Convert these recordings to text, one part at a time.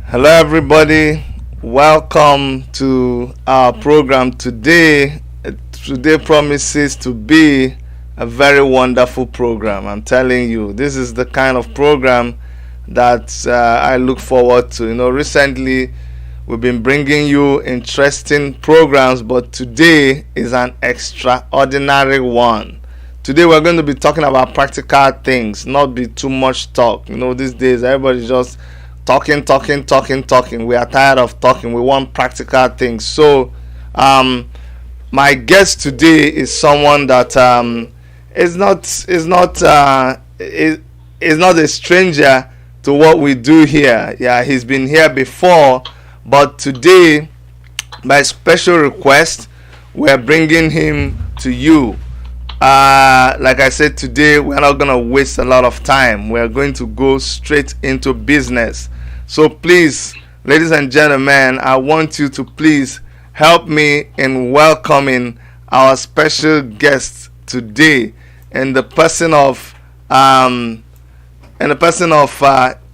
Hello, everybody. Welcome to our program today. Today promises to be a very wonderful program. I'm telling you, this is the kind of program that I look forward to. Recently we've been bringing you interesting programs, but today is an extraordinary one. Today we're going to be talking about practical things, not be too much talk. These days everybody's just talking. We are tired of talking. We want practical things. So, my guest today is someone that is not a stranger to what we do here. Yeah, he's been here before, but today, by special request, we're bringing him to you. Like I said, today we're not gonna waste a lot of time. We're going to go straight into business. So please, ladies and gentlemen, I want you to please help me in welcoming our special guest today, in the person of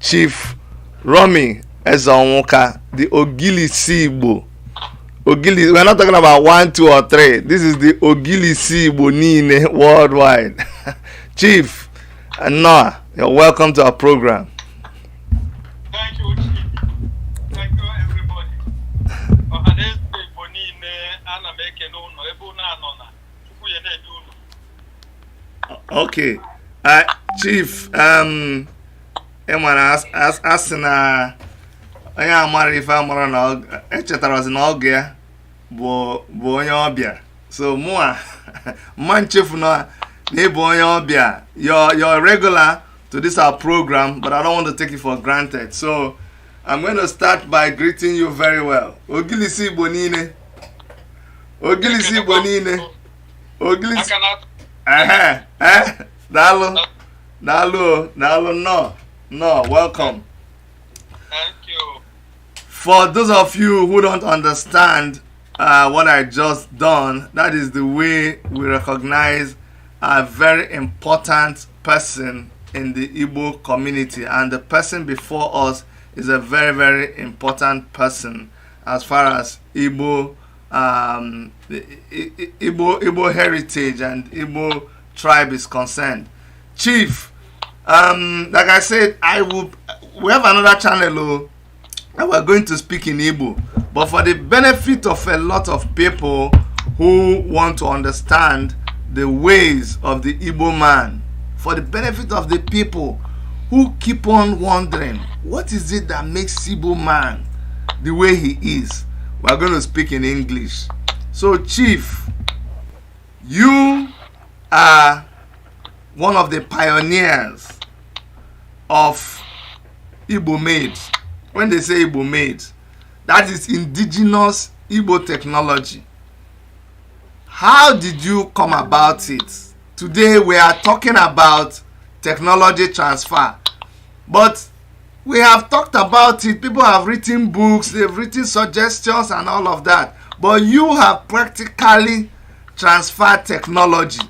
Chief Rommy Ezeonwuka, the Ogilisi Igbo. Ogilisi, we're not talking about 1, 2, or 3. This is the Ogilisi Igbo worldwide. Chief, Noah, you're welcome to our program. Thank you, Chief. Thank you, everybody. Okay. Chief, asị na onye amara ife amara na echetara na oge ya bụ onye ọbịa. So mụa mma nchefu na ịbụ onye ọbịa. You're regular to this our program, but I don't want to take it for granted. So I'm going to start by greeting you very well. Ogilisi Igbo niile. Ogilisi Igbo niile. Ogilisi. Daalụ. No, welcome. Thank you. For those of you who don't understand what I just done, that is the way we recognize a very important person in the Igbo community, and the person before us is a very, very important person as far as Igbo heritage and Igbo tribe is concerned. Chief, like I said, we have another channel and we're going to speak in Igbo, but for the benefit of a lot of people who want to understand the ways of the Igboman, for the benefit of the people who keep on wondering what is it that makes Igboman the way he is, we're going to speak in English. So Chief, you are one of the pioneers of Igbo made. When they say Igbo made, that is indigenous Igbo technology. How did you come about it? Today we are talking about technology transfer, but we have talked about it. People have written books, they've written suggestions and all of that, but you have practically transferred technology.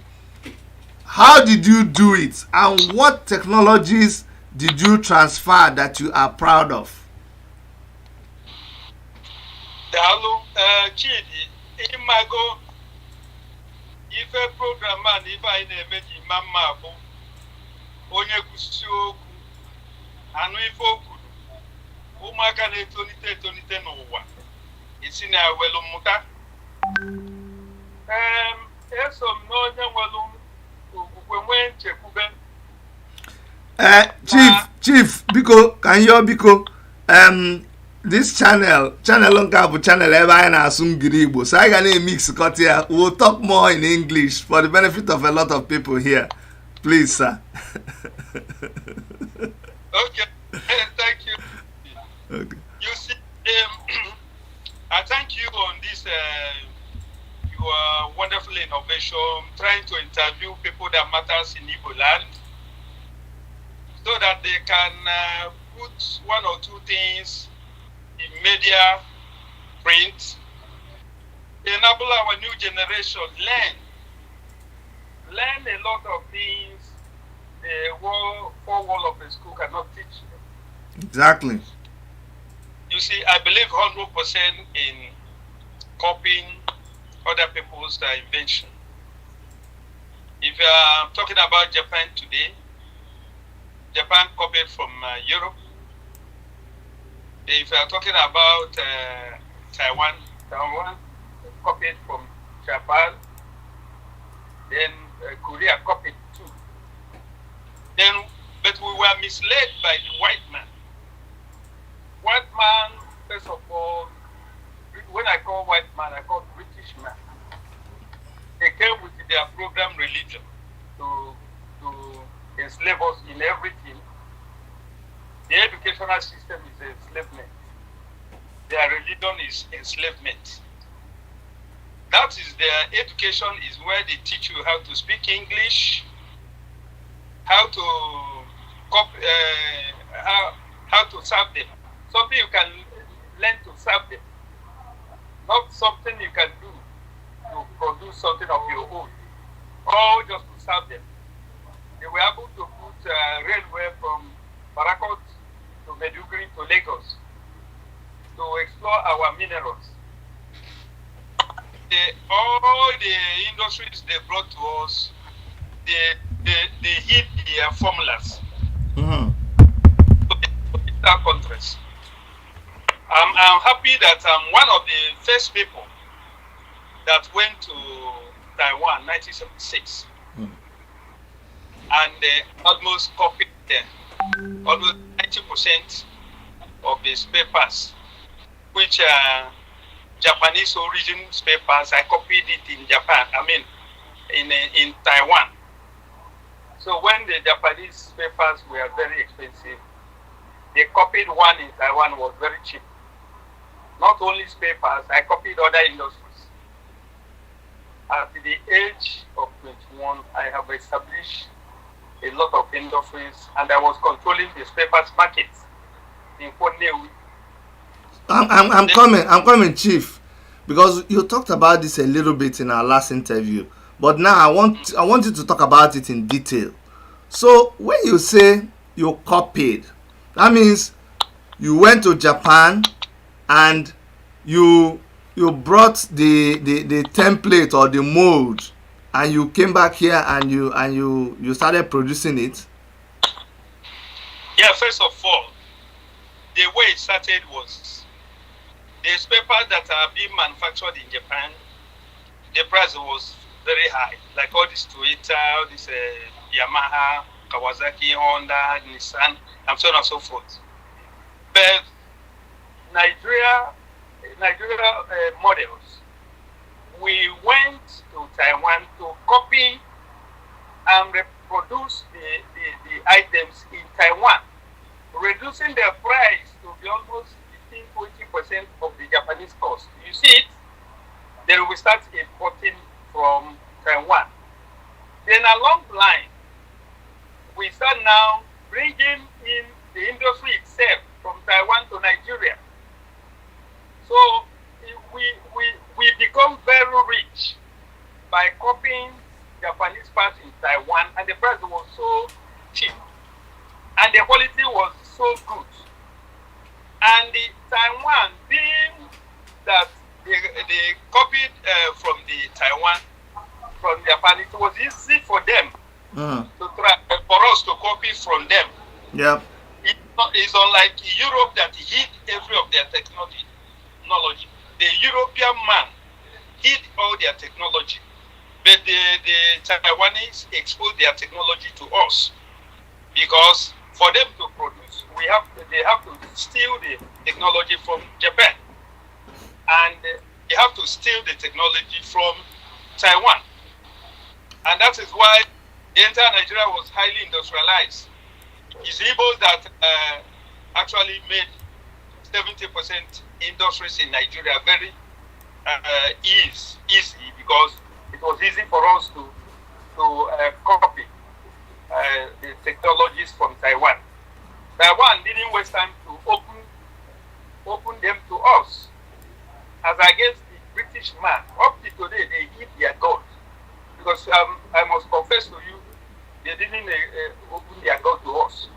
How did you do it, and what technologies did you transfer that you are proud of? Chidi, Imago, if a program man, if I never Mama, onye kusi okwu, anu ife okwu, ụmụaka na-etonite n'ụwa, isi na welu mmụta. Eso m n'onye nwelu okwukwe nwee nchekwube. Chief, biko, this channel nke bụ channel ebe anyị na-asụ ngiri Igbo, so I can mix cut here. We'll talk more in English for the benefit of a lot of people here. Please, sir. Okay, thank you. Okay. You see, I thank you on this your wonderful innovation, trying to interview people that matters in Igbo land, so that they can put one or two things in media, print, enable our new generation learn a lot of things the four wall of a school cannot teach. Exactly. see, I believe 100% in copying other people's invention. If you are talking about Japan today, Japan copied from Europe. If you are talking about Taiwan, Taiwan copied from Japan. Then Korea copied too. Then, but we were misled by the white man. White man, first of all, when I call white man, I call British man. They came with their program religion to enslave us in everything. The educational system is enslavement. Their religion is enslavement. That is their education is where they teach you how to speak English, how to how to serve them. Something you can learn to serve them, not something you can do to produce something of your own, or just to serve them. They were able to put railway from Barakot to Meduguri to Lagos to explore our minerals. All the industries they brought to us, they hid their formulas. To our countries. I'm happy that I'm one of the first people that went to Taiwan 1976 and almost copied them. Almost 90% of the papers, which are Japanese origin papers, I copied it in Japan. I mean, in Taiwan. So when the Japanese papers were very expensive, they copied one in Taiwan was very cheap. Not only papers, I copied other industries. At the age of 21, I have established a lot of industries, and I was controlling the papers market in Poneu. I'm coming, Chief, because you talked about this a little bit in our last interview, but now I want you to talk about it in detail. So when you say you copied, that means you went to Japan and you brought the template or the mold, and you came back here and you started producing it. Yeah, first of all, the way it started was these papers that are being manufactured in Japan, the price was very high. Like all this Toyota, all this Yamaha, Kawasaki, Honda, Nissan, and so on and so forth. But Nigeria models, we went to Taiwan to copy and reproduce the items in Taiwan, reducing their price to be almost 15-20% of the Japanese cost. You see it? Then we start importing from Taiwan. Then along the line, we start now bringing in the industry itself from Taiwan to Nigeria. So we become very rich by copying Japanese parts in Taiwan, and the price was so cheap, and the quality was so good. And the Taiwan, being that they copied from the Taiwan, from Japan, it was easy for them to try for us to copy from them. Yeah. It's unlike Europe that hid every of their technology. The European man hid all their technology, but the Taiwanese exposed their technology to us, because for them to produce, they have to steal the technology from Japan, and they have to steal the technology from Taiwan, and that is why the entire Nigeria was highly industrialized. It's Igbos that actually made 70% industries in Nigeria very easy, because it was easy for us to copy the technologies from Taiwan. Taiwan didn't waste time to open them to us. As against the British man, up to today they hid their gold, because I must confess to you, they didn't open their gold to us.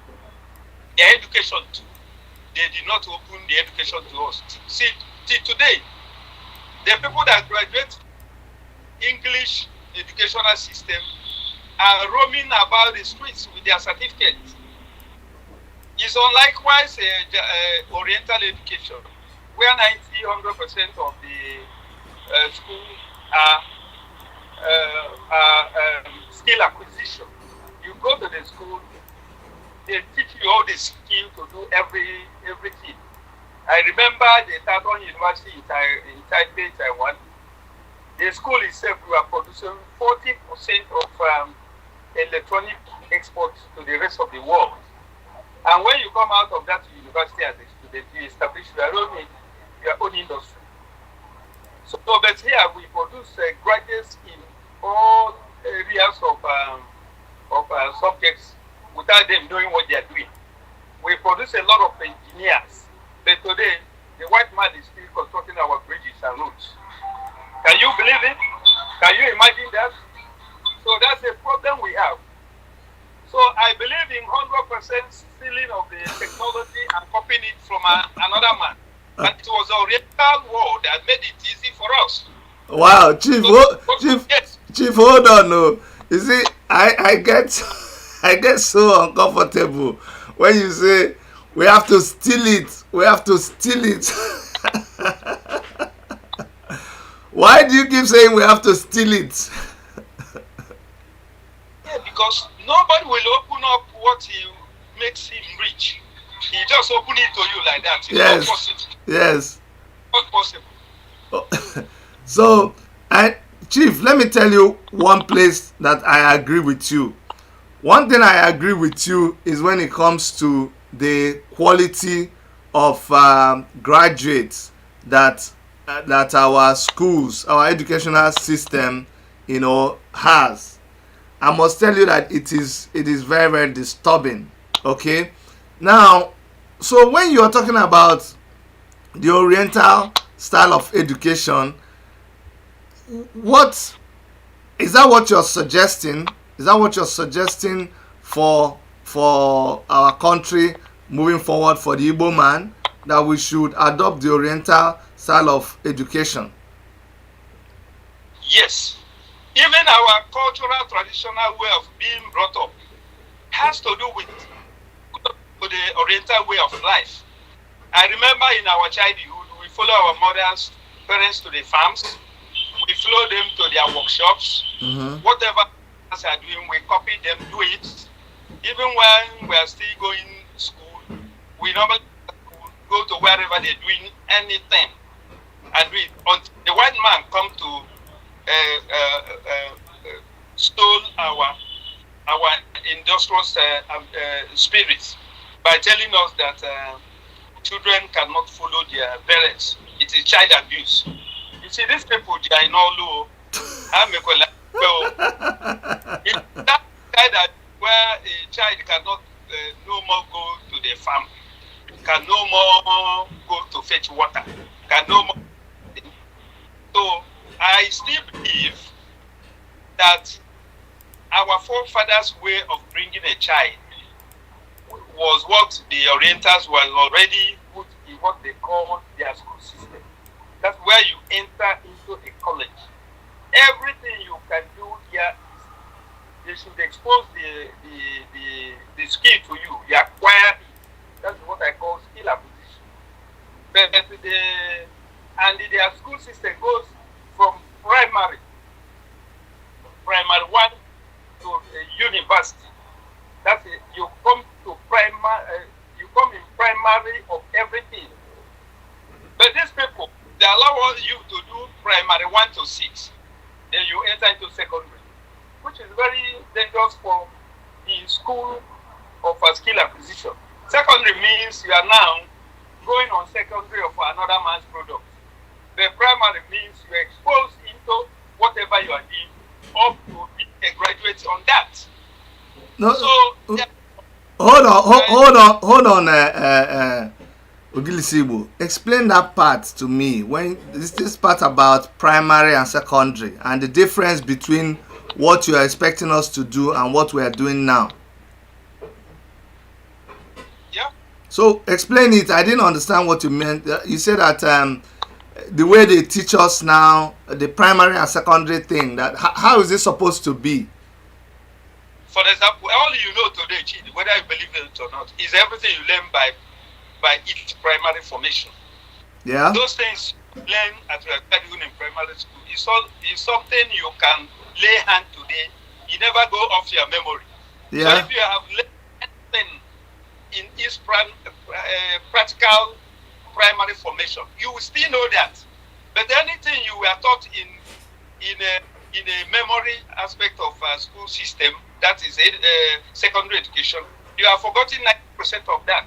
Their education too. they did not open the education to us. See, today, the people that graduate English educational system are roaming about the streets with their certificates. It's unlikewise Oriental education, where 100% of the schools are skill acquisition. You go to the school, they teach you all the skill to do everything. I remember the Taiwan University in Taipei, Taiwan. The school itself, we are producing 40% of electronic exports to the rest of the world. And when you come out of that university as a student, you establish your own industry. So, but here we produce graduates in all areas of subjects without them knowing what they are doing. We produce a lot of engineers, but today the white man is still constructing our bridges and roads. Can you believe it? Can you imagine that? So that's a problem we have. So I believe in 100% stealing of the technology and copying it from another man. And it was the Oriental world that made it easy for us. Wow, Chief, yes. Chief, hold on. No. You see, I get so uncomfortable when you say we have to steal it. We have to steal it. Why do you keep saying we have to steal it? Yeah, because nobody will open up what makes him rich. He just open it to you like that. It's yes. Not possible. Yes. Not possible. So, Chief, let me tell you one place that I agree with you. One thing I agree with you is when it comes to the quality of graduates that our schools, our educational system, has. I must tell you that it is very, very disturbing. Okay, now, so when you are talking about the Oriental style of education, what is that? What you're suggesting? Is that what you're suggesting for our country moving forward, for the Igboman, that we should adopt the Oriental style of education? Yes. Even our cultural, traditional way of being brought up has to do with the Oriental way of life. I remember in our childhood, we follow our mothers, parents to the farms. We follow them to their workshops. Mm-hmm. Whatever they are doing, we copy them, do it. Even when we are still going to school, we normally go to wherever they're doing anything and do it until the white man come to stole our industrial spirits by telling us that children cannot follow their parents. It is child abuse. You see, these people, they are in all low. It's that kind where a child cannot no more go to the farm, can no more go to fetch water, can no more. So I still believe that our forefathers' way of bringing a child was what the Orientals were already put in what they call their school system. That's where you enter into a college. Everything you can do here, they should expose the skill to you. You acquire it. That's what I call skill acquisition. But their school system goes from primary 1 to university. That's it. You come to primary. You come in primary of everything. But these people, they allow you to do primary 1 to 6. Then you enter into secondary, which is very dangerous for the school of skill acquisition. Secondary means you are now going on secondary of another man's product. The primary means you are exposed into whatever you are doing up to be a graduate on that. No, so yeah. Hold on, Ogilisi. Explain that part to me. When this part about primary and secondary and the difference between what you are expecting us to do and what we are doing now. Yeah. So explain it. I didn't understand what you meant. You said that the way they teach us now, the primary and secondary thing, that how is it supposed to be? For example, all you know today, Chidi, whether you believe it or not, is everything you learn by its primary formation. Yeah. Those things you learn at your even in primary school is something you can lay hand today. You never go off your memory. Yeah. So if you have learned anything in its practical primary formation, you will still know that. But anything you were taught in a memory aspect of school system, that is secondary education, you have forgotten 90% of that.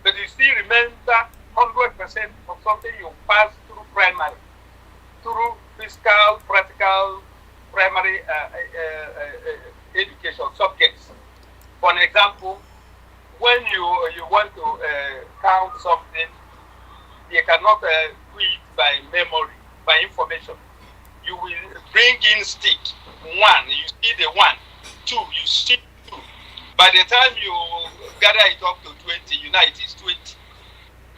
But you still remember 100% of something you passed through primary, through physical, practical, primary education subjects. For an example, when you want to count something, you cannot do it by memory, by information. You will bring in stick. 1, you see the 1. 2, you see 2. By the time you gather it up to 20, you know it is 20.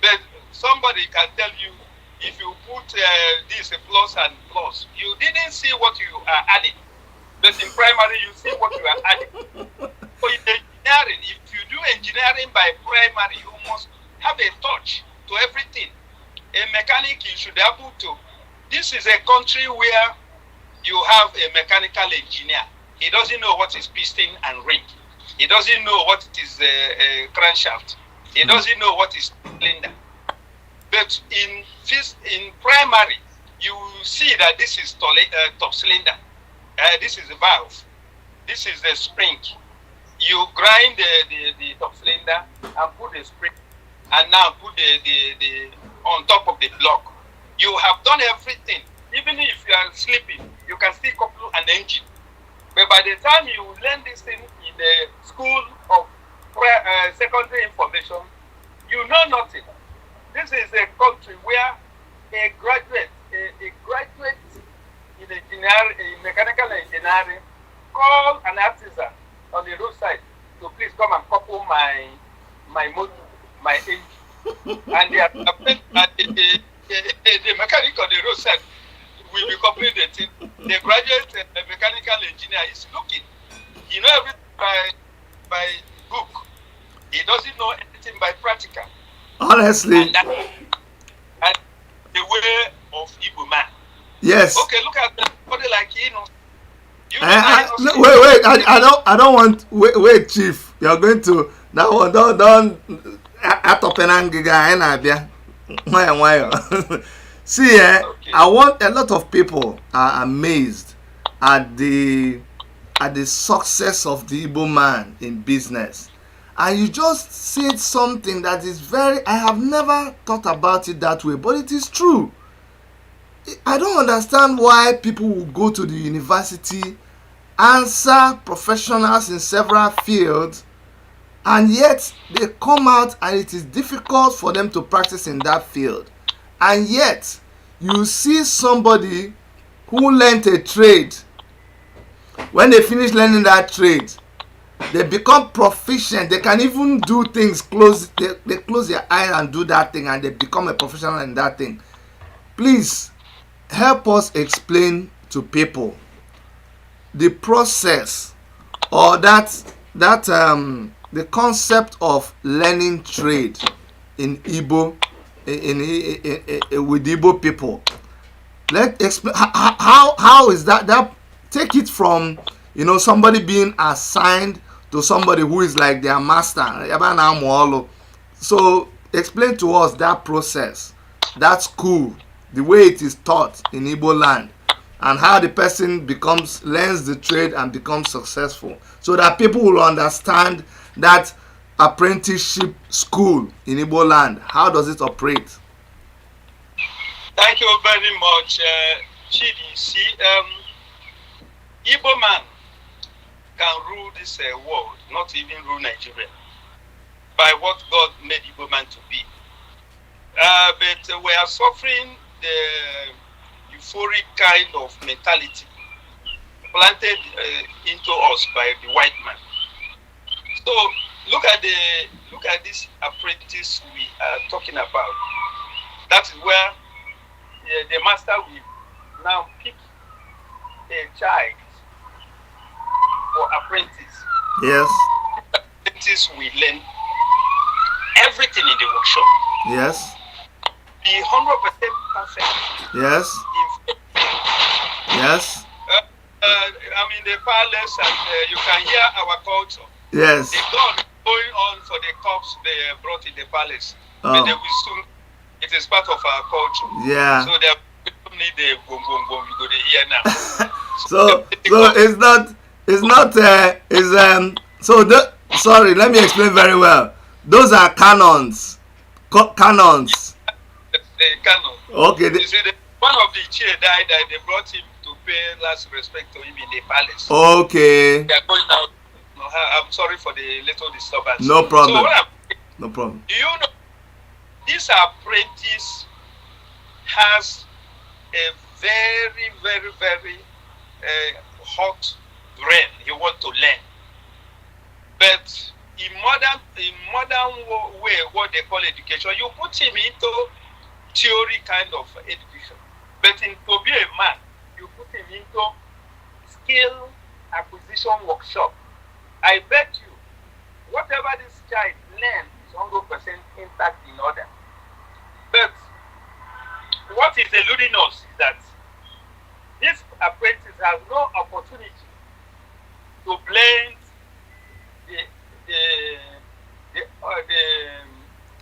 But somebody can tell you, if you put this plus and plus, you didn't see what you are adding. But in primary, you see what you are adding. So in engineering, if you do engineering by primary, you must have a touch to everything. A mechanic, you should be able to. This is a country where you have a mechanical engineer. He doesn't know what is piston and ring. He doesn't know what is a crankshaft. He doesn't know what is cylinder. But in primary, you see that this is top cylinder. This is a valve. This is the spring. You grind the top cylinder and put the spring, and now put the on top of the block. You have done everything. Even if you are sleeping, you can still couple an engine. But by the time you learn this thing in the school of secondary information, you know nothing. This is a country where a graduate in engineering, in mechanical engineering, call an artisan on the roadside to please come and couple my motor, my engine. And the mechanic on the roadside will be coupling the thing. The graduate mechanical engineer is looking. He knows everything by book. He doesn't know anything by practical. Honestly. And the way of Igboman. Yes. Okay, look at somebody like Ino. Wait. I don't want. Wait, Chief. You're going to that one. Don't. See, okay. I want a lot of people are amazed at the success of the Igbo man in business. And you just said something that is I have never thought about it that way, but it is true. I don't understand why people will go to the university, answer professionals in several fields, and yet they come out and it is difficult for them to practice in that field. And yet, you see somebody who learned a trade. When they finish learning that trade, they become proficient. They can even do things close. They close their eye and do that thing, and they become a professional in that thing. Please help us explain to people the process or the concept of learning trade in Igbo, with Igbo people. Let's explain how is that take it from somebody being assigned to somebody who is like their master. So explain to us that process, that school, the way it is taught in Igbo land, and how the person learns the trade and becomes successful, so that people will understand that apprenticeship school in Igbo land. How does it operate? Thank you very much, Chidi. See, Igbo man can rule this world, not even rule Nigeria, by what God made Igbo man to be. But we are suffering the euphoric kind of mentality planted into us by the white man. So look at look at this apprentice we are talking about. That is where the master will now pick a child for apprentice. Yes. Apprentice will learn everything in the workshop. Yes. Be 100% perfect. Yes. Yes. I'm in the palace and you can hear our culture. Yes. The God going on for the cups they brought in the palace. Oh. But they will soon, it is part of our culture. Yeah. So they don't need the boom boom boom you go to hear now. So sorry, let me explain very well. Those are canons. Canons. The canon. Okay. You see, one of the chair died and they brought him to pay last respect to him in the palace. Okay. They are going out. I'm sorry for the little disturbance. No problem. So no problem. Do you know this apprentice has a very, very, very hot brain. He wants to learn, but in modern way, what they call education, you put him into theory kind of education, but to be a man, you put him into skill acquisition workshop. I bet you, whatever this child learns is 100% intact in order. But what is eluding us is that this apprentice has no opportunity to blend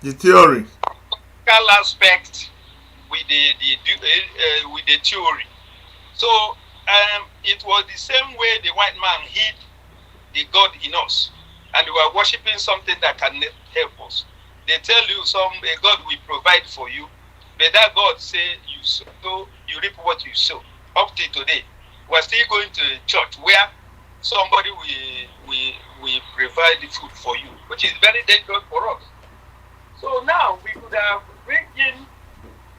the theory aspect with the theory. So it was the same way the white man hid the God in us, and we were worshiping something that cannot help us. They tell you a God will provide for you, but that God say you sow, you reap what you sow. Up till today, we're still going to church where somebody will provide the food for you, which is very dangerous for us. So now we could have bring in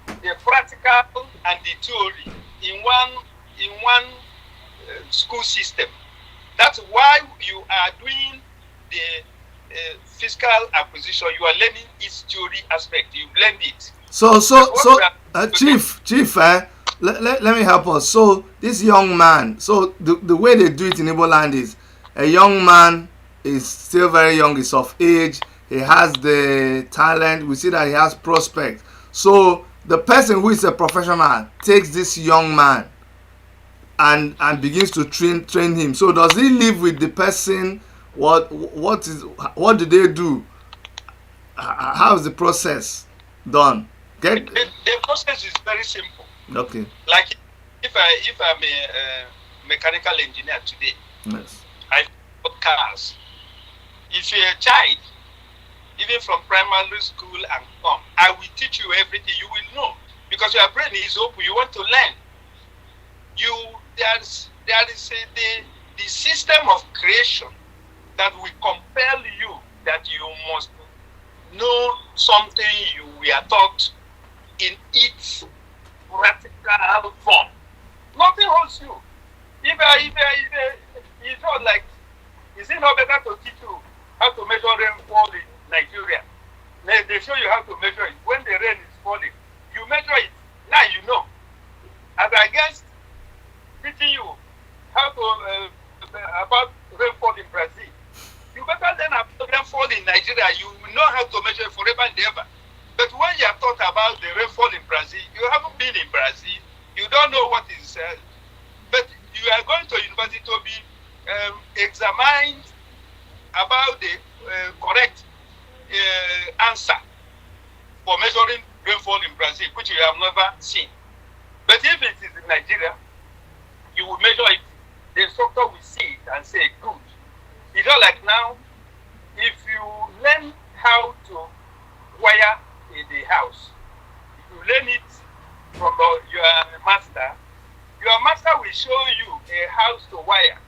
the practical and the theory in one school system. That's why you are doing the fiscal acquisition. You are learning its theory aspect. You blend it. Chief, let me help us. So this young man, so the way they do it in Igbo land is a young man is still very young, is of age, he has the talent, we see that he has prospect. So the person who is a professional takes this young man and begins to train him. So does he live with the person? What do they do? How is the process done? The process is very simple. Okay. Like if I'm a mechanical engineer today, yes, I build cars. If you're a child, even from primary school and come, I will teach you everything. You will know because your brain is open. You want to learn. There is the system of creation that will compel you that you must know something you were taught in its practical form. Nothing holds you. It's not like, is it not better to teach you how to measure rainfall in Nigeria? They show you how to measure it. When the rain is falling, you measure it. Now you know. As against teaching you how to about rainfall in Brazil, you better learn about rainfall in Nigeria. You will know how to measure it forever and ever. But when you have thought about the rainfall in Brazil, you haven't been in Brazil. You don't know what is. But you are going to university to be examined about the correct answer for measuring rainfall in Brazil, which you have never seen. But if it is in Nigeria, you will measure it. The instructor will see it and say, good. It's not like now, if you learn how to wire the house, if you learn it from your master will show you a house to wire.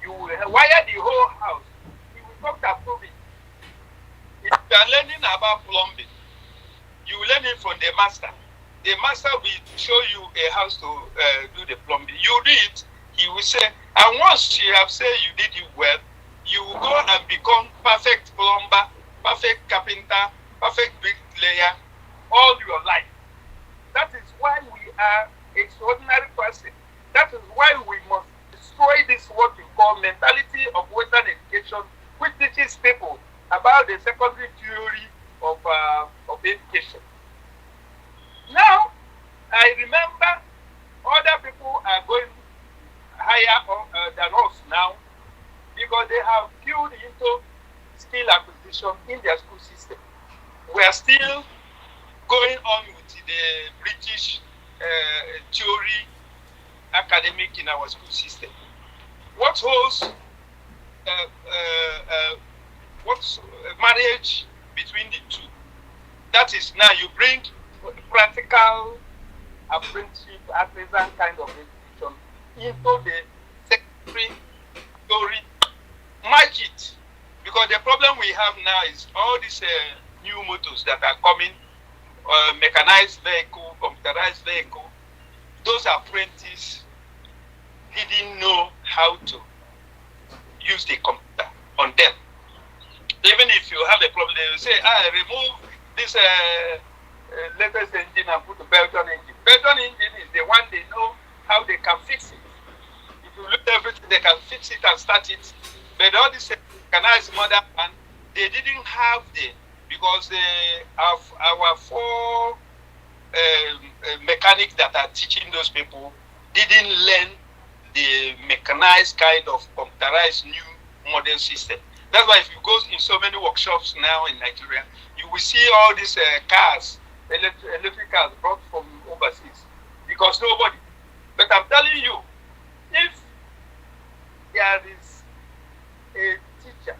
You will wire the whole house. He will not approve it. If you are learning about plumbing, you will learn it from the master. The master will show you a house to do the plumbing. You do it, he will say, and once you have said you did it well, you will go and become perfect plumber, perfect carpenter, perfect bricklayer all your life. That is why we are extraordinary person. That is why we must destroy this what we call mentality of Western education, which teaches people about the secondary theory of education. Now, I remember other people are going higher than us now because they have built into skill acquisition in their school system. We are still going on with the British theory academic in our school system. What holds what's marriage between the two? That is, now you bring practical apprenticeship, artisan kind of education into the secondary theory. Match it, because the problem we have now is all these new motors that are coming, mechanized vehicle, computerized vehicle. Those apprentices didn't know how to use the computer on them. Even if you have a problem, they will say, remove this latest engine and put the Belgian engine. Belgian engine is the one they know how they can fix it. If you look at everything, they can fix it and start it. But all this mechanized modern one, they didn't have because our four mechanics that are teaching those people didn't learn the mechanized kind of computerized new modern system. That's why if you go in so many workshops now in Nigeria, you will see all these cars, electric cars brought from overseas, because nobody. But I'm telling you, if there is a teacher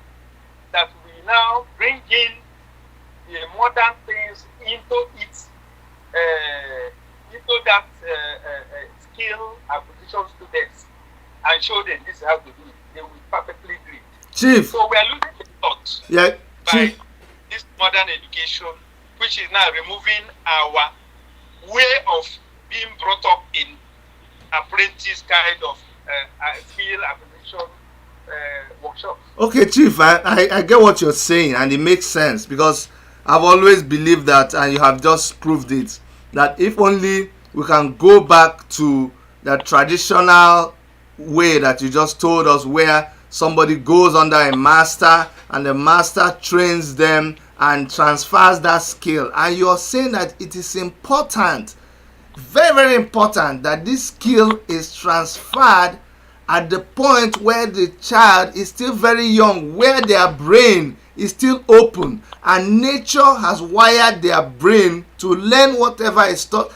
that we now bring in the modern things into its into that skill acquisition students and show them this is how to do it, they will perfectly do it. Chief. So we are losing the thought by Chief. this modern education, which is now removing our way of being brought up in apprentice kind of skill acquisition workshops. Okay, Chief, I get what you're saying, and it makes sense, because I've always believed that, and you have just proved it, that if only we can go back to the traditional way that you just told us, where somebody goes under a master and the master trains them and transfers that skill. And you're saying that it is important, very, very important, that this skill is transferred at the point where the child is still very young, where their brain is still open, and nature has wired their brain to learn whatever is taught.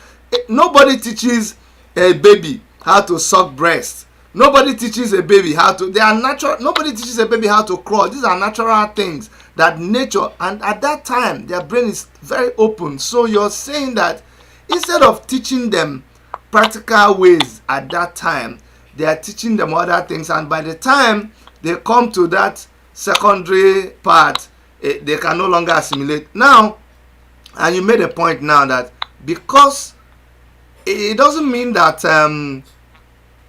Nobody teaches a baby how to suck breast. Nobody teaches a baby how to, they are natural. Nobody teaches a baby how to crawl. These are natural things that nature, and at that time their brain is very open. So you're saying that instead of teaching them practical ways at that time, they are teaching them other things, and by the time they come to that secondary part, they can no longer assimilate. Now, and you made a point now that because it doesn't mean that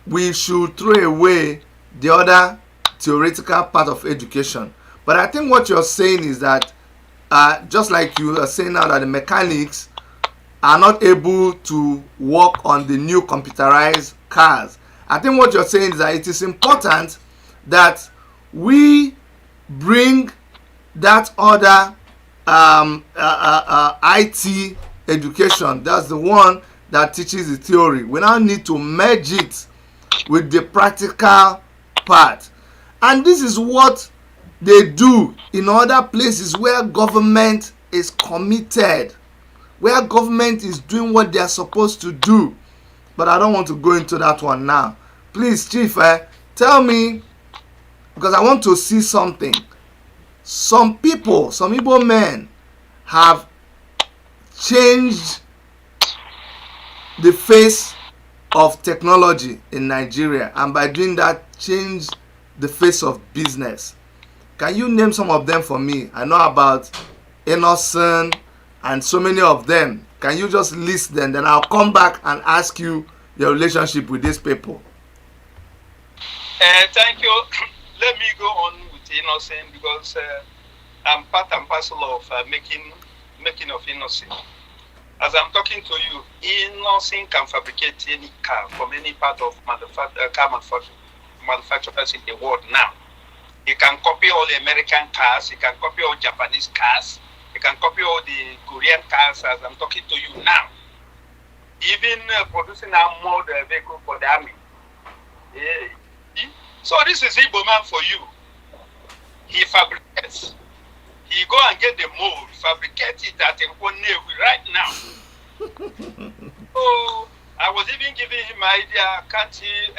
we should throw away the other theoretical part of education, but I think what you're saying is that just like you are saying now that the mechanics are not able to work on the new computerized cars, I think what you're saying is that it is important that we bring that other IT education, that's the one that teaches the theory. We now need to merge it with the practical part. And this is what they do in other places where government is committed, where government is doing what they are supposed to do. But I don't want to go into that one now. Please, Chief, tell me, because I want to see something. Some people, some Igbo men have changed the face of technology in Nigeria, and by doing that, changed the face of business. Can you name some of them for me? I know about Innocent and so many of them. Can you just list them? Then I'll come back and ask you your relationship with these people. Thank you. Let me go on with Innocent, because I'm part and parcel of making of innocent. As I'm talking to you, innocent can fabricate any car from any part of car manufacturers in the world now. He can copy all the American cars, he can copy all Japanese cars, he can copy all the Korean cars as I'm talking to you now. Even producing armored vehicle for the army. Yeah. So this is Igboman for you. He fabricates. He go and get the mold, fabricate it at Navy right now. So I was even giving him an idea, can't he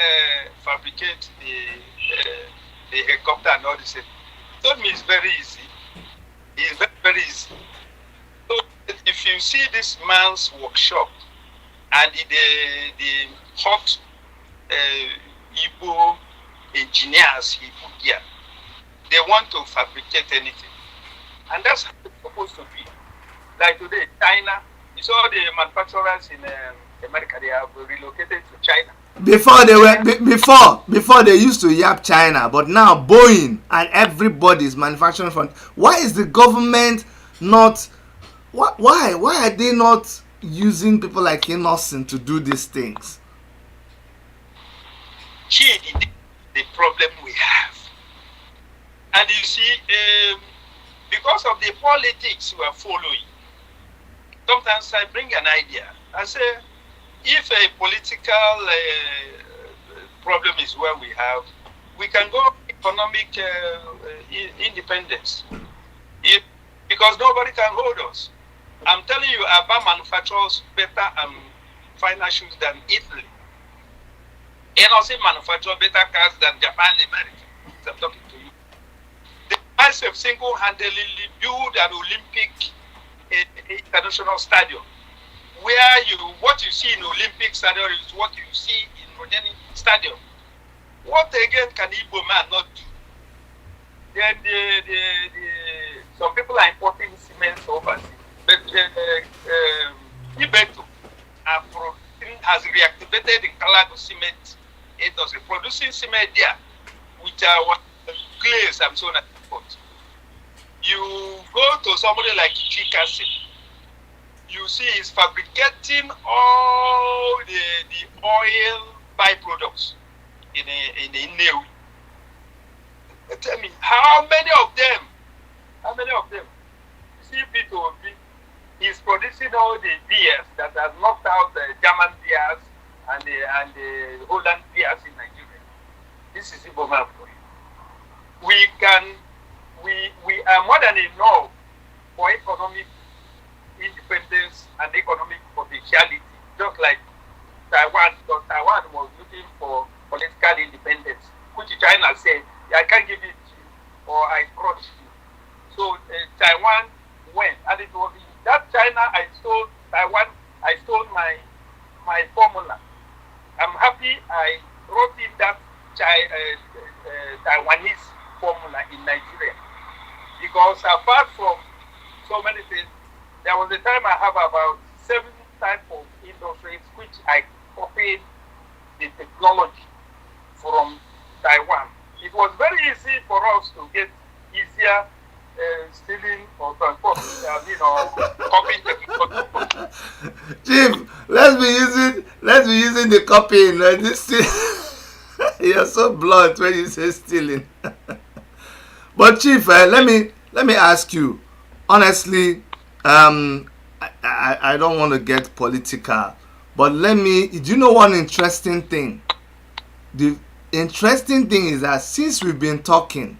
fabricate the helicopter and all this? He told me it's very easy. It's very, very easy. So if you see this man's workshop and the hot Igbo engineers he put here, they want to fabricate anything. And that's how it's supposed to be. Like today, China, you saw the manufacturers in America, they have relocated to China. Before they used to yap China, but now Boeing and everybody is manufacturing from. Why is the government not? Why are they not using people like Innocent to do these things? The problem we have, and you see, because of the politics we are following, sometimes I bring an idea. I say, if a political problem is where we have, we can go economic independence. Because nobody can hold us. I'm telling you, Abba manufactures better finer shoes than Italy. NOC manufactures better cars than Japan, America. I'm talking to you. They myself single-handedly build an Olympic international stadium, where what you see in Olympic stadium is what you see in Rodeni Stadium. What again can Igboman not do? Then some people are importing cement overseas, but Ibeto has reactivated the Calago cement. It was producing cement there, which are glaze and so on and so forth. You go to somebody like Chikasi, you see he's fabricating all the oil byproducts in Newi. Tell me, how many of them? See P2OP, he's producing all the beers that has knocked out the German beers and the Holland beers in Nigeria. This is Igboman for you. We are more than enough for economic independence and economic potentiality, just like Taiwan, because Taiwan was looking for political independence, which China said, I can't give it to you, or I crush you. So Taiwan went, and it was in that China I stole Taiwan, I stole my formula. I'm happy I wrote in that Taiwanese formula in Nigeria, because apart from so many things, there was a time I have about 7 types of industries which I copied the technology from Taiwan. It was very easy for us to get easier stealing or transporting, copying technology. Chief, let's be using the copying. You're so blunt when you say stealing. But Chief, let me ask you honestly. I don't want to get political, but do you know one interesting thing? The interesting thing is that since we've been talking,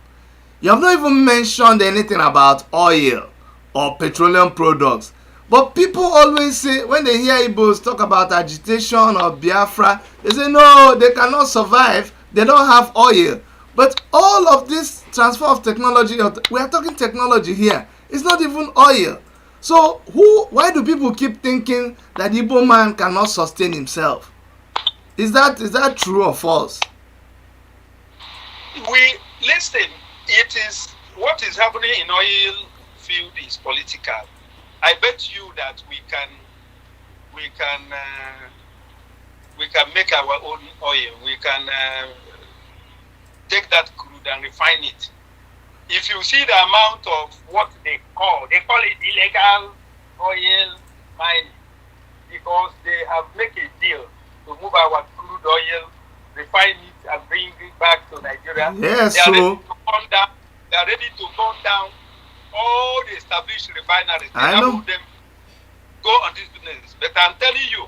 you have not even mentioned anything about oil or petroleum products. But people always say, when they hear Igbos talk about agitation or Biafra, they say no, they cannot survive, they don't have oil. But all of this transfer of technology, we are talking technology here, it's not even oil. So why do people keep thinking that Igboman cannot sustain himself? Is that true or false? Listen, it is what is happening in oil field is political. I bet you that we can make our own oil. We can take that crude and refine it. if you see the amount of what they call it illegal oil mining, because they have made a deal to move our crude oil, refine it, and bring it back to Nigeria. Yes, they are so ready to burn down. They are ready to burn down all the established refineries. I know. Them go on this business. But I'm telling you,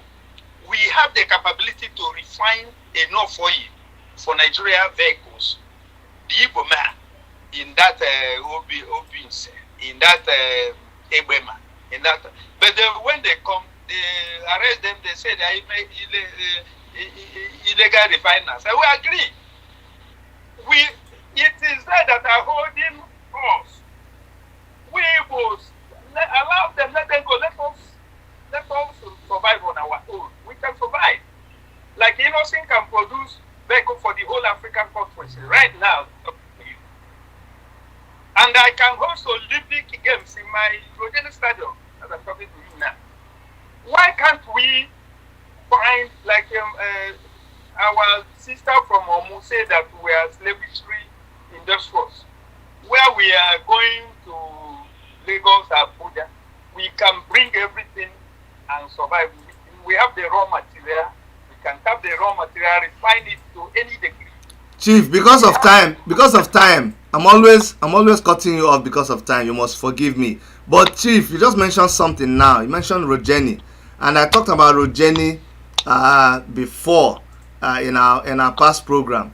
we have the capability to refine enough oil for Nigeria vehicles. The Igboman in that Obins, in that Igboman, in that. But when they come, they arrest them. They say they are illegal refiners. And we agree. It is that are holding us. We will allow them. Let them go. Let us survive on our own. We can survive. Like Innocent can produce vehicle for the whole African countries right now. And I can host Olympic Games in my Rogeni Stadium as I'm talking to you now. Why can't we find, like our sister from Omu said that we are slavery industrials, where we are going to Lagos, Abuja, we can bring everything and survive. We have the raw material. We can tap the raw material, refine it to any degree. Chief, because of time, I'm always cutting you off because of time. You must forgive me. But Chief, you just mentioned something now. You mentioned Rogeni, and I talked about Rogeni before in our past program.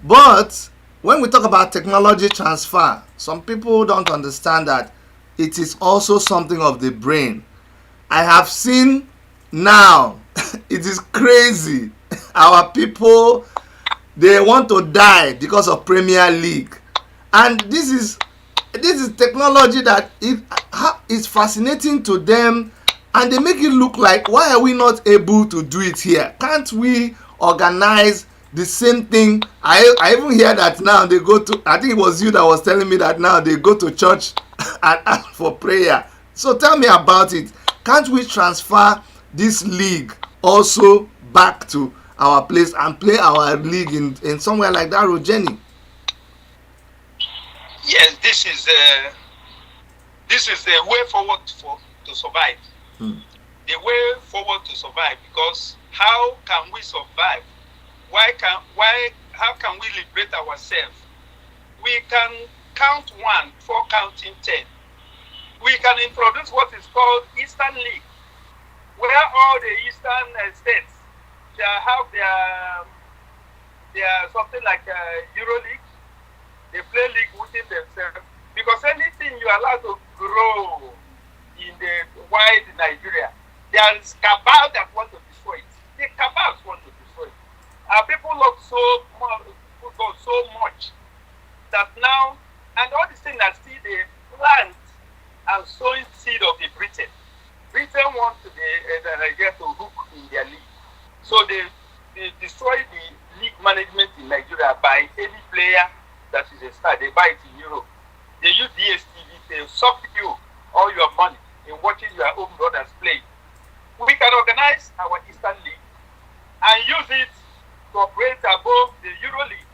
But when we talk about technology transfer, some people don't understand that it is also something of the brain. I have seen now, it is crazy. Our people, they want to die because of Premier League, and this is technology that is fascinating to them, and they make it look like, why are we not able to do it here? Can't we organize the same thing? I even hear that now they go to, I think it was you that was telling me that now they go to church and ask for prayer. So tell me about it. Can't we transfer this league also back to our place and play our league in somewhere like that, Rogeni? Yes, this is the way forward to survive. The way forward to survive, because how can we survive? How can we liberate ourselves? We can count 1 before counting 10. We can introduce what is called Eastern League, where all the Eastern states have their something like Euro League. They play league within themselves, because anything you allow to grow in the wide Nigeria, there is cabal that want to destroy it. The cabals want to destroy it. Our people love football so much that now, and all these things are still the plant and sowing seed of the Britain. Britain wants to get to hook in their league. So they destroy the league management in Nigeria by any player that is a star. They buy it in Europe. They use DSTV. They suck you all your money in watching your own brothers play. We can organize our Eastern League and use it to operate above the Euro League.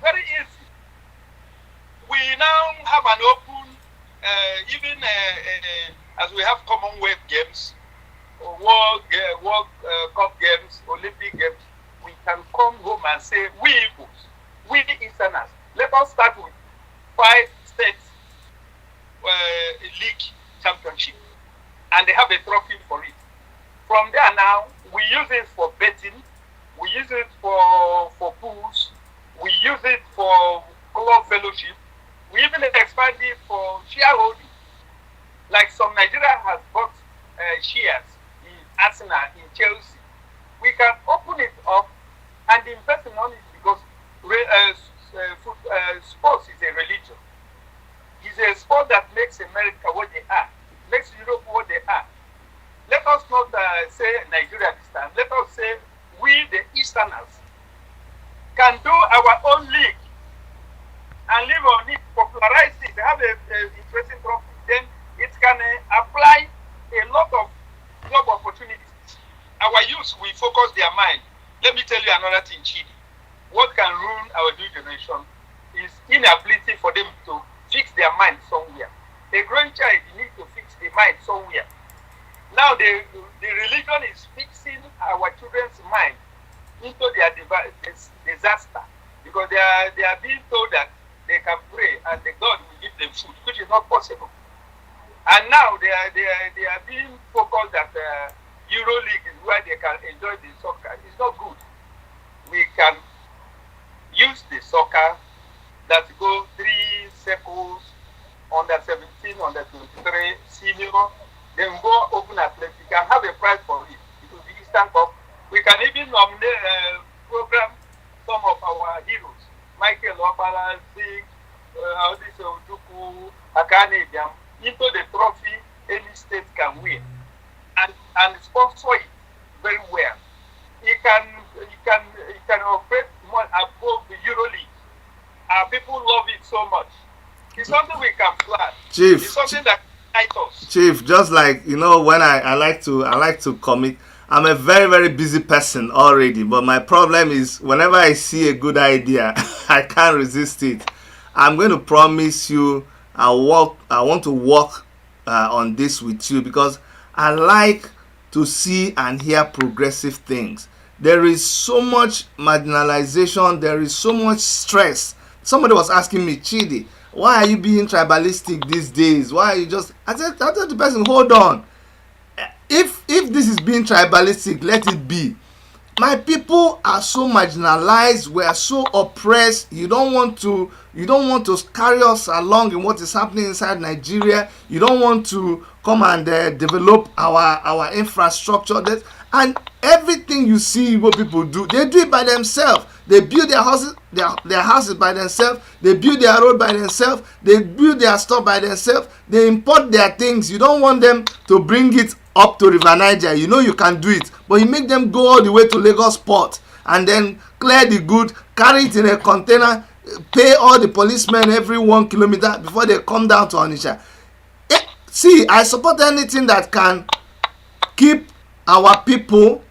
Very easy. We now have an open, even as we have Commonwealth Games, World Cup Games, Olympic Games, we can come home and say, we Igbos, we Easterners, let us start with 5 states league championship, and they have a trophy for it. From there now, we use it for betting, we use it for pools, we use it for club fellowship, we even expand it for shareholding. Like some Nigeria has bought shares in Arsenal, in Chelsea. We can open it up and invest in it, because sports is a religion. It's a sport that makes America what they are, makes Europe what they are. Let us not say Nigeria this time. Let us say we, the Easterners, can do our own league and live on it, popularize it, have a interesting trophy. Then it can apply a lot of job opportunities. Our youth will focus their mind. Let me tell you another thing, Chidi. What can ruin our new generation is inability for them to fix their mind somewhere. A growing child needs to fix the mind somewhere. Now the religion is fixing our children's mind into their disaster, because they are being told that they can pray and the God will give them food, which is not possible. And now they are being focused that Euro League is where they can enjoy the soccer. It's not good. We can use the soccer that go 3 circles, under 17, under 23, senior, then go open athletic. You can have a prize for it. It will be Eastern Cup. We can even nominate program some of our heroes. Michael Opala, Zig, Oduku, Akane, into the trophy any state can win. And sponsor it very well. You can operate more above the Euro League. Our people love it so much. It's something we can plan. Chief, it's something that excites us. Chief, just like when I like to commit. I'm a very, very busy person already, but my problem is whenever I see a good idea, I can't resist it. I'm going to promise you I want to work on this with you, because I like to see and hear progressive things. There is so much marginalization, there is so much stress. Somebody was asking me, Chidi, why are you being tribalistic these days? Why are you just... I told the person, hold on. If this is being tribalistic, let it be. My people are so marginalized, we are so oppressed. You don't want to carry us along in what is happening inside Nigeria. You don't want to come and develop our infrastructure. And everything you see what people do, they do it by themselves. They build their houses, their houses by themselves. They build their road by themselves. They build their store by themselves. They import their things. You don't want them to bring it up to River Niger. You know you can do it, but you make them go all the way to Lagos port and then clear the good, carry it in a container, pay all the policemen every 1 kilometer before they come down to Onitsha. See, I support anything that can keep our people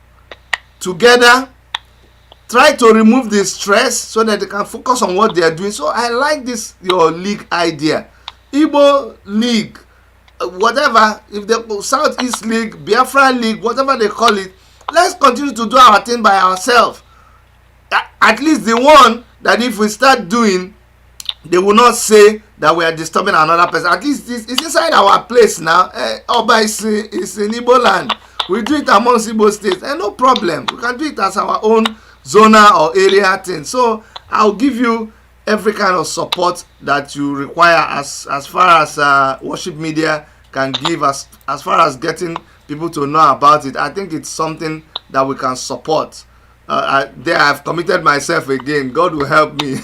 together, try to remove the stress so that they can focus on what they are doing. So I like this your league idea, Igbo League, whatever, if the Southeast League, Biafra League, whatever they call it. Let's continue to do our thing by ourselves. At least the one that if we start doing, they will not say that we are disturbing another person. At least it's inside our place now. Oba is in Igbo land. We do it amongst Igbo states, and no problem. We can do it as our own zonal or area thing. So I'll give you every kind of support that you require as far as worship media can give, as far as getting people to know about it. I think it's something that we can support. There I've committed myself again. God will help me.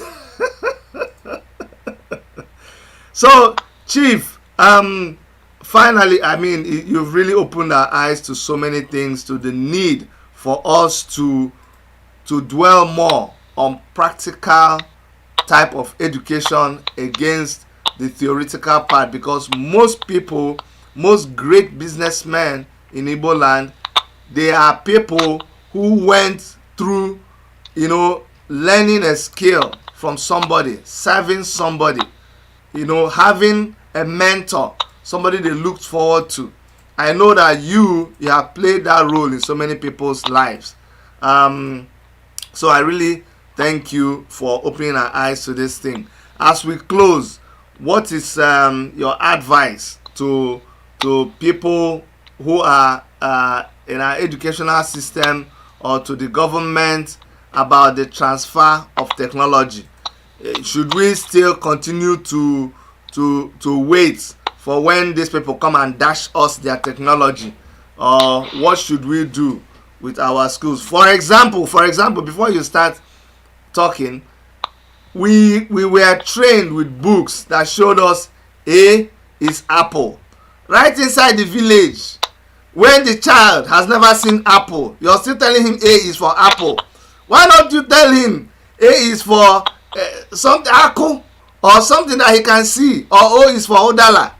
So, Chief, finally, I mean, you've really opened our eyes to so many things, to the need for us to dwell more on practical type of education against the theoretical part, because most people, most great businessmen in Igbo land, they are people who went through, learning a skill from somebody, serving somebody, having a mentor, somebody they looked forward to. I know that you have played that role in so many people's lives. So I really thank you for opening our eyes to this thing. As we close, what is your advice to people who are in our educational system or to the government about the transfer of technology? Should we still continue to wait for when these people come and dash us their technology, or what should we do with our schools? For example, before you start talking, we were trained with books that showed us A is apple. Right inside the village, when the child has never seen apple, you're still telling him A is for apple. Why not you tell him A is for something apple, or something that he can see, or O is for Odala,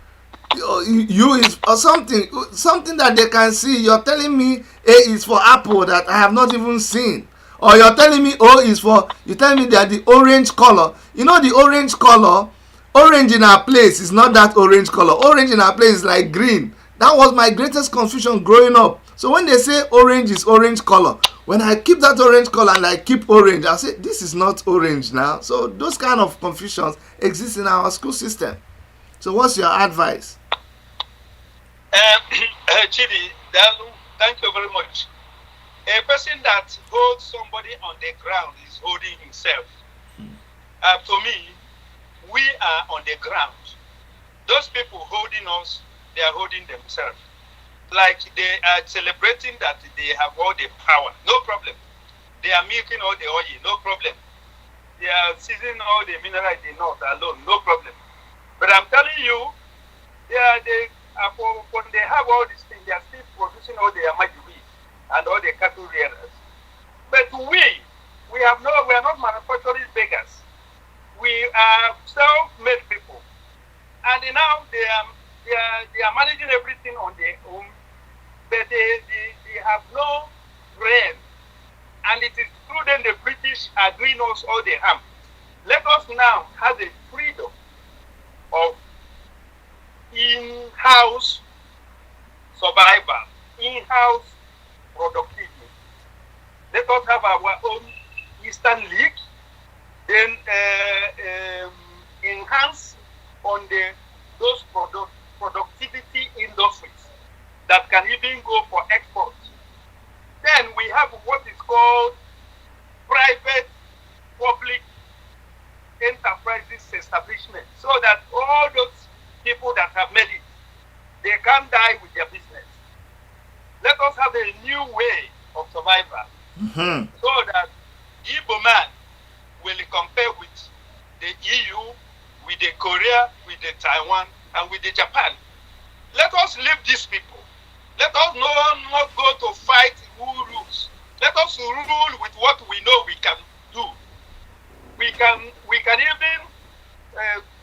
U is or something that they can see. You're telling me A is for apple that I have not even seen, or you're telling me O is for, you tell me that the orange color, the orange color, orange in our place is not that orange color. Orange in our place is like green. That was my greatest confusion growing up. So when they say orange is orange color, when I keep that orange color and I keep orange, I say this is not orange now. So those kind of confusions exist in our school system. So what's your advice? Chidi, thank you very much. A person that holds somebody on the ground is holding himself. To me, we are on the ground. Those people holding us, they are holding themselves. Like they are celebrating that they have all the power. No problem. They are milking all the oil. No problem. They are seizing all the mineral in the north alone. No problem. But I'm telling you, when they have all these things, they are still producing all the amajiri and all the cattle rearers. But we are not manufacturing beggars. We are self-made people. And now they are managing everything on their own, but they have no brain. And it is through them the British are doing us all the harm. Let us now have the freedom of in-house survival, in-house productivity. Let us have our own Eastern League, then enhance on those productivity industries that can even go for export. Then we have what is called private public enterprises establishment, so that all those people that have made it, they can't die with their business. Let us have a new way of survival, so that Igboman will compare with the EU, with the Korea, with the Taiwan, and with the Japan. Let us leave these people. Let us not go to fight who rules. Let us rule with what we know we can do. We can even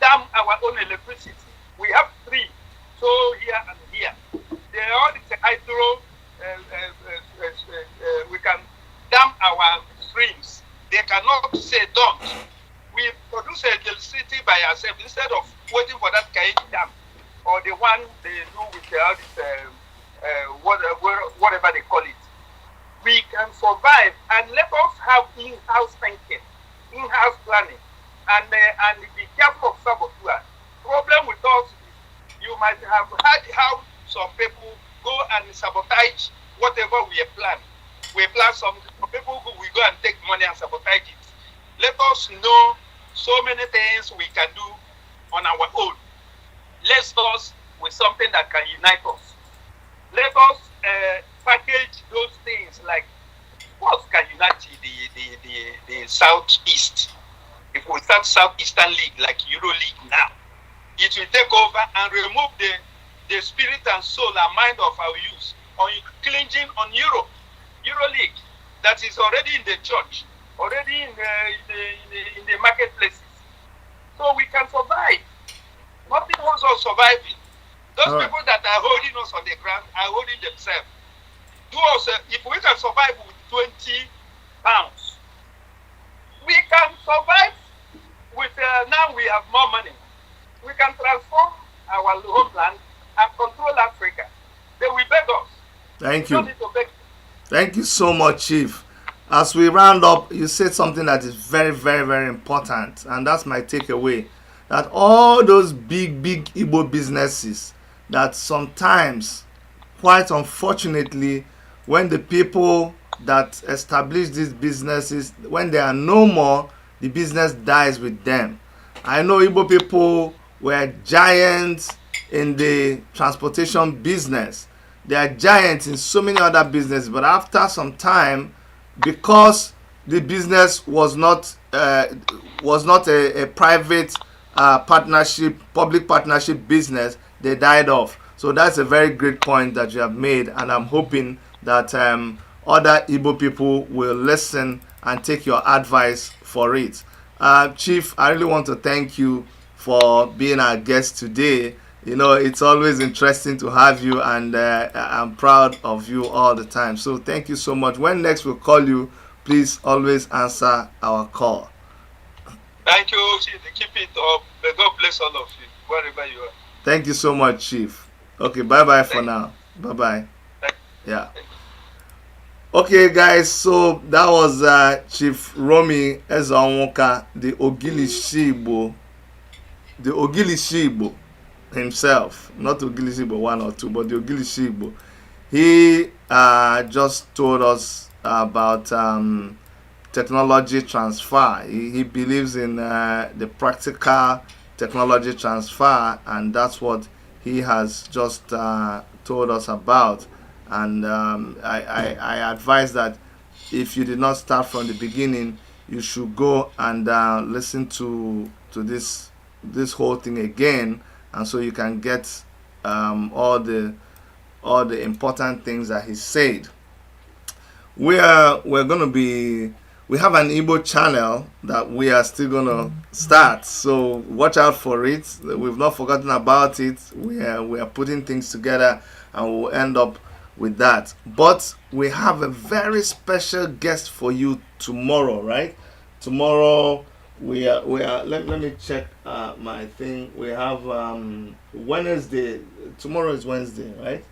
dam our own electricity. We have 3, so here and here. They are all the hydro. We can dam our streams. They cannot say don't. We produce electricity by ourselves instead of waiting for that Kaiji dam or the one they do with all this whatever they call it. We can survive, and let us have in-house thinking, in-house planning, and be careful of sabotage. Problem with us is you might have heard how some people go and sabotage whatever we plan. We plan some people who will go and take money and sabotage it. Let us know so many things we can do on our own. Let's us with something that can unite us. Let us package those things like what can unite the Southeast. If we start Southeastern League like Euro League now, it will take over and remove the spirit and soul and mind of our youth on clinging on Euro League that is already in the church, already in the marketplaces. So we can survive. Nothing wants us surviving. Those people that are holding us on the ground are holding themselves. Do us, if we can survive with 20 pounds, we can survive with, now we have more money. We can transform our homeland and control Africa. They will beg us. Thank you. Thank you so much, Chief. As we round up, you said something that is very, very, very important, and that's my takeaway. That all those big Igbo businesses that sometimes, quite unfortunately, when the people that establish these businesses, when they are no more, the business dies with them. I know Igbo people were giants in the transportation business. They are giants in so many other businesses, but after some time, because the business was not a private partnership, public partnership business, they died off. So that's a very great point that you have made, and I'm hoping that other Igbo people will listen and take your advice for it. Chief, I really want to thank you for being our guest today. You know, it's always interesting to have you, and I'm proud of you all the time. So thank you so much. When next we'll call you, please always answer our call. Thank you, Chief. Keep it up. May God bless all of you, wherever you are. Thank you so much, Chief. Okay, bye-bye for Thank now. Bye-bye. Thank Yeah. Thank you. Okay, guys, so that was Chief Rommy Ezeonwuka, the Ogilisi Igbo himself, not Ogilisi Igbo 1 or 2, but the Ogilisi Igbo. He just told us about technology transfer. He believes in the practical technology transfer, and that's what he has just told us about. And I advise that if you did not start from the beginning, you should go and listen to this whole thing again, and so you can get all the important things that he said. We're gonna be, we have an Igbo channel that we are still gonna start, so watch out for it. We've not forgotten about it. We are putting things together, and we'll end up with that. But we have a very special guest for you tomorrow, right? Tomorrow we are let me check my thing. We have Wednesday. Tomorrow is Wednesday, right?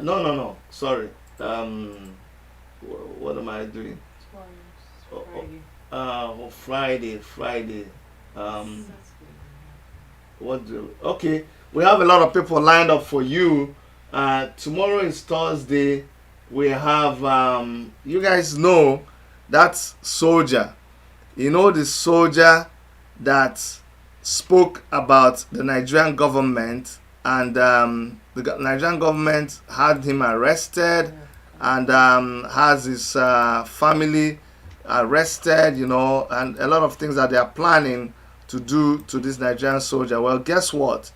No, sorry. What am I doing? Friday. Okay, we have a lot of people lined up for you. Tomorrow is Thursday. We have you guys know that soldier. You know the soldier that spoke about the Nigerian government, and the Nigerian government had him arrested, and has his family arrested, you know, and a lot of things that they are planning to do to this Nigerian soldier. Well, guess what?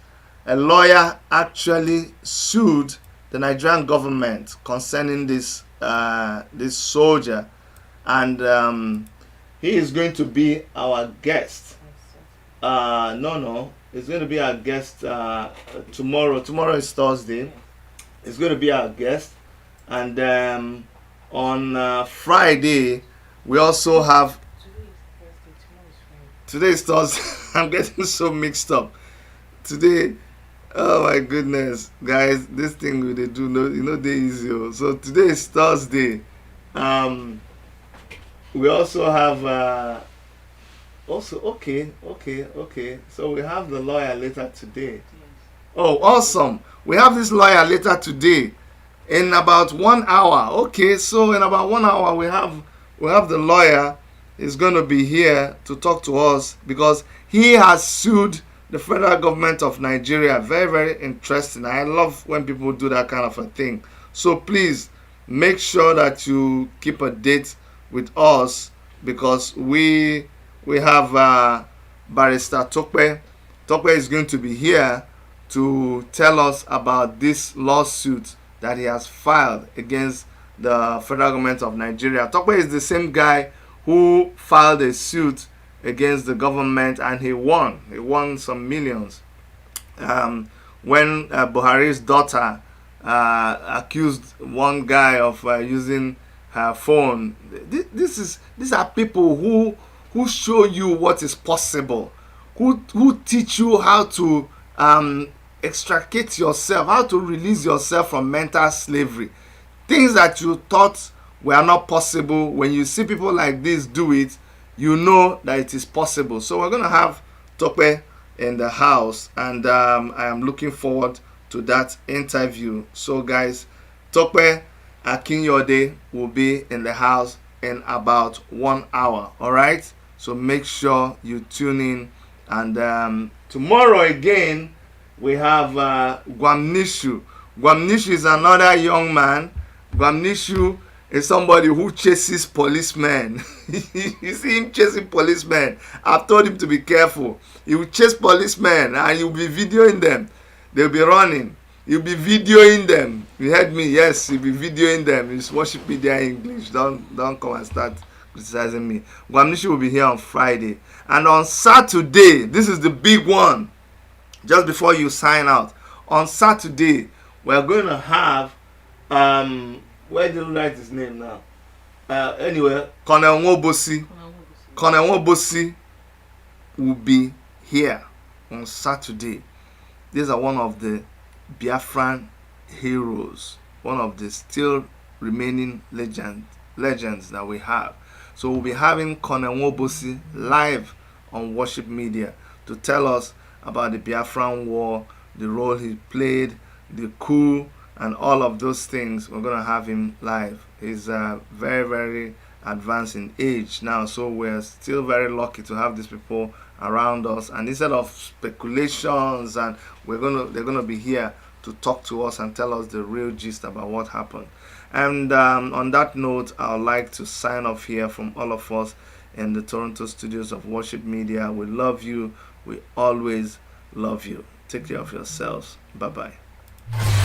A lawyer actually sued the Nigerian government concerning this soldier, and he is going to be our guest. No, he's going to be our guest tomorrow. Tomorrow is Thursday. He's going to be our guest, and on Friday we also have. Today is Thursday. I'm getting so mixed up. Today, oh my goodness, guys, this thing we do, they easy. So today is Thursday. We also have okay. So we have the lawyer later today. Oh, awesome! We have this lawyer later today, in about 1 hour. Okay, so in about 1 hour we have the lawyer is going to be here to talk to us, because he has sued the federal government of Nigeria. Very, very interesting. I love when people do that kind of a thing. So please make sure that you keep a date with us, because we have Barrister Tokpe. Tokpe is going to be here to tell us about this lawsuit that he has filed against the federal government of Nigeria. Tokpe is the same guy who filed a suit against the government, and he won some millions when Buhari's daughter accused one guy of using her phone. These are people who show you what is possible, who teach you how to extricate yourself, how to release yourself from mental slavery. Things that you thought were not possible, when you see people like this do it, you know that it is possible. So we're going to have Tope in the house, and I am looking forward to that interview. So guys, Tope Akinyode will be in the house in about 1 hour. All right, so make sure you tune in. And tomorrow again we have Gwamnishu. Gwamnishu is another young man. Gwamnishu is somebody who chases policemen. You see him chasing policemen. I've told him to be careful. He will chase policemen and you'll be videoing them. They'll be running. You'll be videoing them. You heard me? Yes, you'll be videoing them. It's worship media English. Don't come and start criticizing me. Gwamnishu will be here on Friday. And on Saturday, this is the big one. Just before you sign out, on Saturday, we're going to have where did you write his name now? Anyway, Colonel Nwobosi will be here on Saturday. These are one of the Biafran heroes, one of the still remaining legends that we have. So we'll be having Colonel Nwobosi live on Worship Media to tell us about the Biafran War, the role he played, the coup, and all of those things. We're going to have him live. He's very, very advanced in age now, so we're still very lucky to have these people around us. And instead of speculations, and they're gonna be here to talk to us and tell us the real gist about what happened. And on that note, I would like to sign off here from all of us in the Toronto studios of Worship Media. We love you. We always love you. Take care of yourselves. Bye bye.